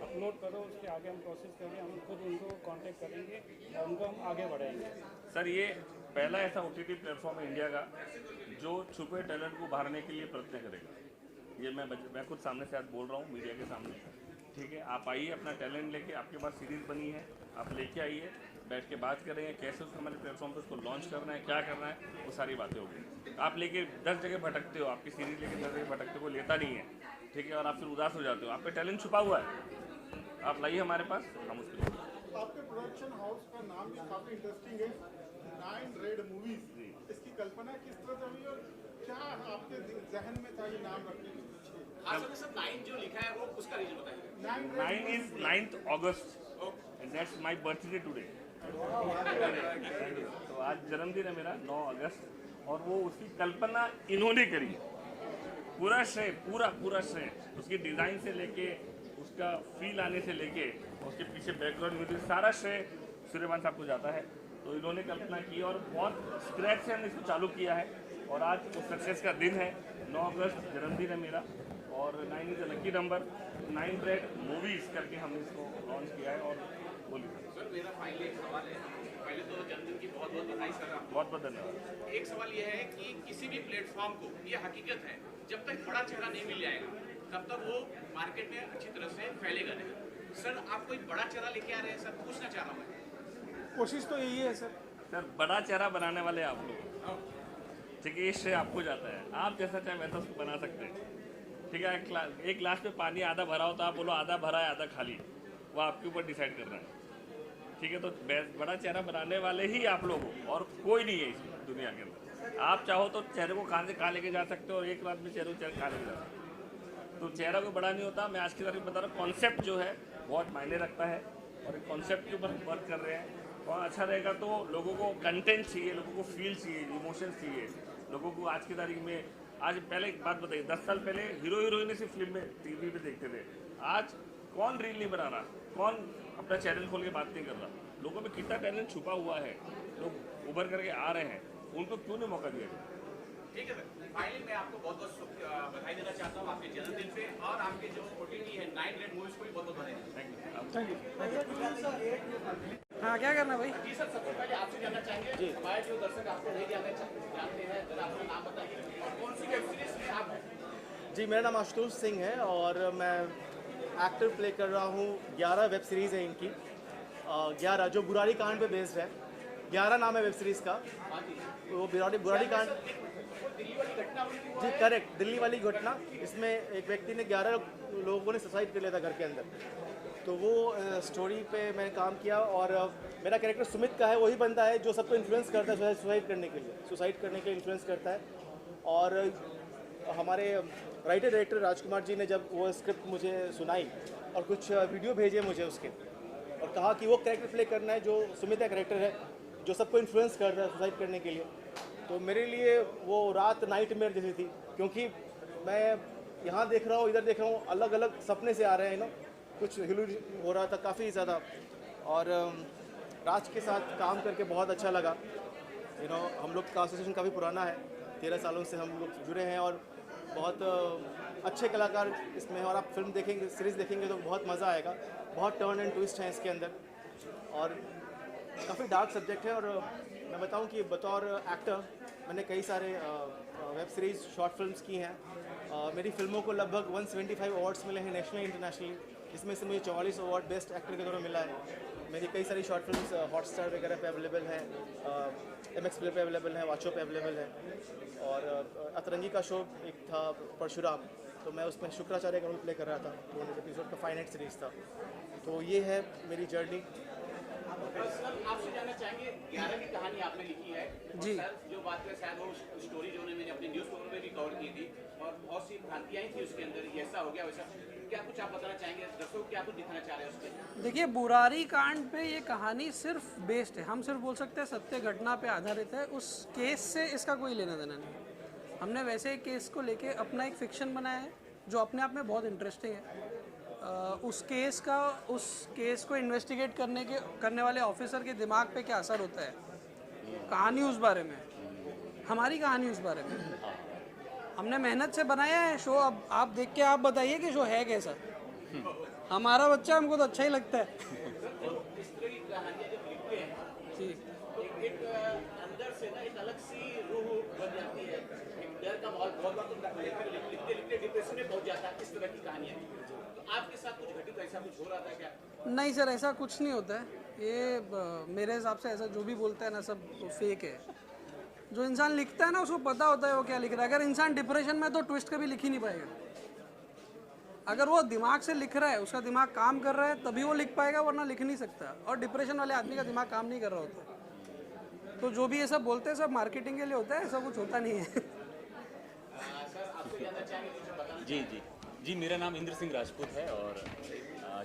अपलोड करो, उसके आगे हम प्रोसेस करेंगे, हम खुद उनको कांटेक्ट करेंगे और उनको हम आगे बढ़ाएंगे। सर ये पहला ऐसा ओटीटी प्लेटफॉर्म है इंडिया का जो छुपे टैलेंट को उभारने के लिए प्रयत्न करेगा। ये मैं खुद सामने से आज बोल रहा हूँ मीडिया के सामने, ठीक है। आप आइए, अपना टैलेंट लेके, आपके पास सीरीज़ बनी है, आप लेके आइए, बैठ के बात करेंगे कैसे उसको हमारे प्लेटफॉर्म पर उसको लॉन्च करना है, क्या करना है, वो सारी बातें होगी। आप लेके 10 जगह भटकते हो, आपकी सीरीज़ लेके 10 जगह भटकते हो, वो लेता नहीं है, ठीक है, और आप फिर उदास हो जाते हो। आप पे टैलेंट छुपा हुआ है, आप लाइए हमारे पास, हम उसको। आपके प्रोडक्शन हाउस का नाम भी काफी इंटरेस्टिंग है, 9 रेड मूवीज। इसकी कल्पना किस तरह से हुई और क्या आपके जहन में था ये नाम रखने के पीछे? खास तौर से 9 जो लिखा है वो उसका रीजन बताइए। 9 is 9th August and that's my birthday today। तो आज जन्मदिन है मेरा 9 अगस्त, और वो उसकी कल्पना इन्होंने करी। पूरा श्रेय, पूरा श्रेय उसकी डिज़ाइन से लेके, उसका फील आने से लेके, उसके पीछे बैकग्राउंड म्यूजिक, सारा श्रेय सूर्यमान साहब को जाता है। तो इन्होंने कल्पना की और बहुत स्क्रैच से हमने इसको चालू किया है, और आज वो सक्सेस का दिन है। 9 अगस्त जन्मदिन है मेरा, और 9 is a lucky number. 9 red movies करके हमने इसको लॉन्च किया है। और बोलिए सर, मेरा फाइनली एक सवाल है। पहले तो जन्मदिन की बहुत बहुत बधाई सर आपको। बहुत बहुत धन्यवाद। एक सवाल ये है कि किसी भी प्लेटफॉर्म को, ये हकीकत है, जब तक बड़ा चेहरा नहीं मिल जाएगा तब तक वो मार्केट में अच्छी तरह से फैलेगा नहीं। सर, आप कोई बड़ा चेहरा लेके आ रहे हैं? सर, पूछना चाह रहा हूँ मैं। कोशिश तो यही है सर। सर, बड़ा चेहरा बनाने वाले आप लोग, ठीक है, ये श्रेय आपको जाता है। आप जैसा चाहे वैसा उसको बना सकते हैं, ठीक है। एक गिलास में पानी आधा भरा हो तो आप बोलो आधा भरा है आधा खाली, वो आपके ऊपर डिसाइड करना है, ठीक है। तो बड़ा चेहरा बनाने वाले ही आप लोग हो, और कोई नहीं है इस दुनिया के अंदर। आप चाहो तो चेहरे को कहाँ से कहाँ लेके जा सकते हो, और एक रात में चेहरे को कहाँ लेके जा सकते हो। तो चेहरा कोई बड़ा नहीं होता। मैं आज की तारीख बता रहा हूँ, कॉन्सेप्ट जो है बहुत मायने रखता है, और एक कॉन्सेप्ट के ऊपर वर्क कर रहे हैं। और अच्छा रहेगा तो लोगों को कंटेंट चाहिए, लोगों को फील चाहिए, इमोशंस चाहिए लोगों को। आज की तारीख में, आज पहले एक बात बताइए, 10 साल पहले हीरो हीरोइन सिर्फ फिल्म में टीवी पे देखते थे। आज कौन रील नहीं बना रहा, कौन अपना चैनल खोल के बात नहीं कर रहा। लोगों में कितना टैलेंट छुपा हुआ है, लोग उभर करके आ रहे हैं, उनको क्यों नहीं मौका दिया जाए। ठीक है सर, फाइनली मैं आपको बहुत बहुत बधाई देना चाहता हूँ आपके जन्मदिन पे, और आपके जो OTT है 9 रेड मूवीज को भी बहुत बहुत बधाई। हाँ, क्या करना भाई? जी सर, सबसे पहले आपसे जानना चाहेंगे, हमारे जो दर्शक आपको नहीं जानते हैं, जरा अपना नाम बताइए और कौन सी वेब सीरीज में आप हैं? जी, मेरा नाम आशुतोष सिंह है, और मैं एक्टर प्ले कर रहा हूँ। 11 वेब सीरीज़ है इनकी, 11 जो बुराड़ी कांड पे बेस्ड है। 11 नाम है वेब सीरीज़ का। वो बुराड़ी कांड, जी करेक्ट, दिल्ली वाली घटना। इसमें एक व्यक्ति ने 11 लोगों ने सुसाइड कर लिया था घर के अंदर, तो वो स्टोरी पे मैंने काम किया। और मेरा कैरेक्टर सुमित का है, वही बंदा है जो सबको इन्फ्लुएंस करता है सुसाइड करने के लिए इन्फ्लुएंस करता है। और हमारे राइटर डायरेक्टर राजकुमार जी ने जब वो स्क्रिप्ट मुझे सुनाई और कुछ वीडियो भेजे मुझे उसके, और कहा कि वो कैरेक्टर प्ले करना है जो सुमित का कैरेक्टर है, जो सबको इन्फ्लुएंस करता है सुसाइड करने के लिए। तो मेरे लिए वो रात नाइटमेयर जैसी थी, क्योंकि मैं यहाँ देख रहा हूँ, इधर देख रहा हूँ, अलग अलग सपने से आ रहे हैं ना, कुछ हिलू हो रहा था काफ़ी ज़्यादा। और राज के साथ काम करके बहुत अच्छा लगा। हम लोग का एसोसिएशन काफ़ी पुराना है, 13 सालों से हम लोग जुड़े हैं, और बहुत अच्छे कलाकार इसमें हैं। और आप फिल्म देखेंगे, सीरीज़ देखेंगे तो बहुत मज़ा आएगा। बहुत टर्न एंड ट्विस्ट है इसके अंदर, और काफ़ी डार्क सब्जेक्ट है। और मैं बताऊं कि बतौर एक्टर मैंने कई सारे वेब सीरीज़, शॉर्ट फिल्म्स की हैं। मेरी फिल्मों को लगभग 175 अवार्ड्स मिले हैं नेशनली इंटरनेशनली, जिसमें से मुझे 44 अवार्ड बेस्ट एक्टर के तौर पर मिला है। मेरी कई सारी शॉर्ट फिल्म्स हॉटस्टार वगैरह पे अवेलेबल हैं, MX प्ले पे अवेलेबल है, वाचो पे अवेलेबल है। और अतरंगी का शो एक था परशुराम, तो मैं उसमें शुक्राचार्य का रोल प्ले कर रहा था, 200 एपिसोड का फाइनाइट सीरीज़ था। तो ये है मेरी जर्नी। सर, आपसे जानना चाहेंगे, 11 की कहानी आपने लिखी है जी। सर, जो बात है शायद वो स्टोरी जो मैंने अपने न्यूज़पेपर में भी कवर की थी, और बहुत सी भ्रांतियाँ थी उसके अंदर, ऐसा हो गया वैसा, क्या कुछ आप बताना चाहेंगे? दर्शकों क्या कुछ दिखाना चाह रहे हैं उसके? देखिए, बुराड़ी कांड पे ये कहानी सिर्फ बेस्ड है, हम सिर्फ बोल सकते हैं सत्य घटना पे आधारित है। उस केस से इसका कोई लेना देना नहीं। हमने वैसे एक केस को लेके अपना एक फिक्शन बनाया है जो अपने आप में बहुत इंटरेस्टिंग है। उस केस को इन्वेस्टिगेट करने वाले ऑफिसर के दिमाग पे क्या असर होता है, कहानी उस बारे में, हमारी कहानी उस बारे में। हमने मेहनत से बनाया है शो। अब आप देख के आप बताइए कि शो है कैसा। हमारा बच्चा, हमको तो अच्छा ही लगता है। इस तरह की कहानियाँ जब लिखते हैं जी, एक अंदर से ना एक अलग सी रूह बन जाती है, एक डर का माहौल बहुत बार तो लिखते डिप्रेशन में पहुंच जाता है, इस तरह की कहानियां। तो आपके साथ कुछ घटित ऐसा कुछ हो रहा था क्या? नहीं सर, ऐसा कुछ नहीं होता है। ये मेरे हिसाब से ऐसा जो भी बोलता है ना सब फेक है। जो इंसान लिखता है ना उसको पता होता है वो क्या लिख रहा है। अगर इंसान डिप्रेशन में तो ट्विस्ट कभी लिख ही नहीं पाएगा। अगर वो दिमाग से लिख रहा है, उसका दिमाग काम कर रहा है तभी वो लिख पाएगा, वरना लिख नहीं सकता। और डिप्रेशन वाले आदमी का दिमाग काम नहीं कर रहा होता। तो जो भी ये सब बोलते हैं सब मार्केटिंग के लिए होता है, ऐसा कुछ होता नहीं है। जी जी जी, मेरा नाम इंद्र सिंह राजपूत है और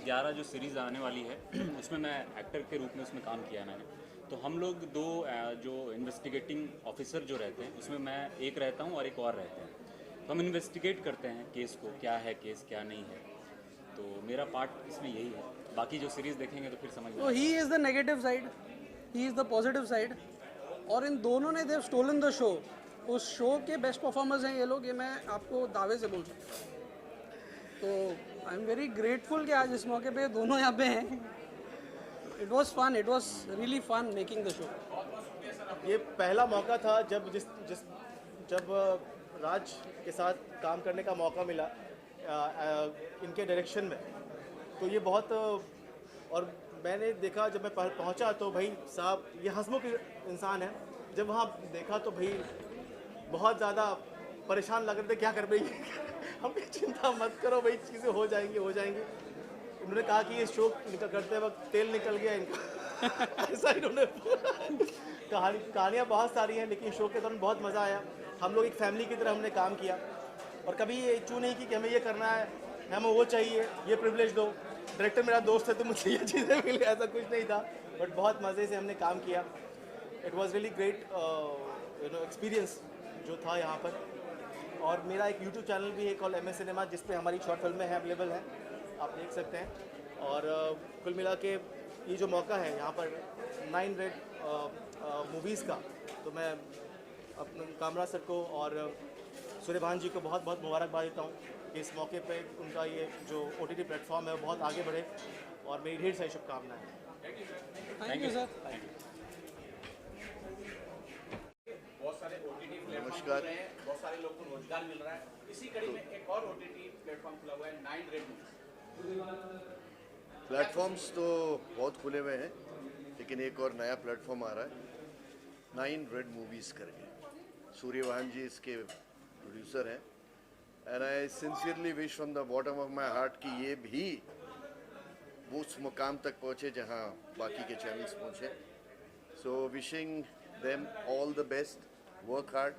11 जो सीरीज़ आने वाली है उसमें मैं एक्टर के रूप में उसमें काम किया है मैंने। तो हम लोग दो जो इन्वेस्टिगेटिंग ऑफिसर जो रहते हैं उसमें मैं एक रहता हूँ और एक और रहते हैं। तो हम इन्वेस्टिगेट करते हैं केस को, क्या है केस क्या नहीं है। तो मेरा पार्ट इसमें यही है। बाकी जो सीरीज़ देखेंगे तो फिर समझ में तो he is the negative side, he is the positive side. और इन दोनों ने देव स्टोलन द शो। उस शो के बेस्ट परफॉर्मर्स हैं ये लोग, ये मैं आपको दावे से बोल सकता हूँ। तो आई एम वेरी ग्रेटफुल कि आज इस मौके पे दोनों यहाँ पे हैं। It was fun, it was really fun making the show. ये पहला मौका था जब जब राज के साथ काम करने का मौका मिला इनके डायरेक्शन में। तो ये बहुत, और मैंने देखा जब मैं पहुंचा तो भाई साहब ये हंसमुख इंसान है। जब वहाँ देखा तो भाई बहुत ज़्यादा परेशान लग रहे थे, क्या कर रही है हमने चिंता मत करो भाई, चीज़ें हो जाएंगी। उन्होंने कहा कि ये शो करते वक्त तेल निकल गया इनका ऐसा इन्होंने कहानियाँ बहुत सारी हैं, लेकिन शो के दौरान बहुत मज़ा आया। हम लोग एक फैमिली की तरह हमने काम किया और कभी ये इच्छू नहीं कि हमें ये करना है, हमें वो चाहिए, ये प्रिविलेज दो। डायरेक्टर मेरा दोस्त है तो मुझे ये चीज़ें मिली, ऐसा कुछ नहीं था। बट बहुत मज़े से हमने काम किया। It was really great experience जो था यहाँ पर। और मेरा एक यूट्यूब चैनल भी है कॉल MS सिनेमा, जिस पे हमारी शॉर्ट फिल्में हैं, अवेलेबल हैं, आप देख सकते हैं। और कुल मिला के ये जो मौका है यहाँ पर 9 रेड मूवीज़ का, तो मैं अपने कामराज सर को और सूर्यभान जी को बहुत बहुत मुबारकबाद देता हूँ कि इस मौके पे उनका ये जो OTT प्लेटफॉर्म है वो बहुत आगे बढ़े, और मेरी ढेर सारी शुभकामनाएं। Thank you sir. बहुत सारे OTT प्लेटफॉर्म खुल रहे हैं, बहुत सारे लोग को रोजगार मिल रहा है। इसी कड़ी में एक और OTT प्लेटफॉर्म खुला हुआ है 9 रेड मूवीज। प्लेटफॉर्म्स तो बहुत खुले हुए हैं, लेकिन एक और नया प्लेटफॉर्म आ रहा है 9 रेड मूवीज़ करके। सूर्यभान जी इसके प्रोड्यूसर हैं। And I sincerely wish from the bottom of my heart कि ये भी वो उस मुकाम तक पहुँचे जहाँ बाकी के चैनल्स पहुँचे। So wishing them all the best, work hard,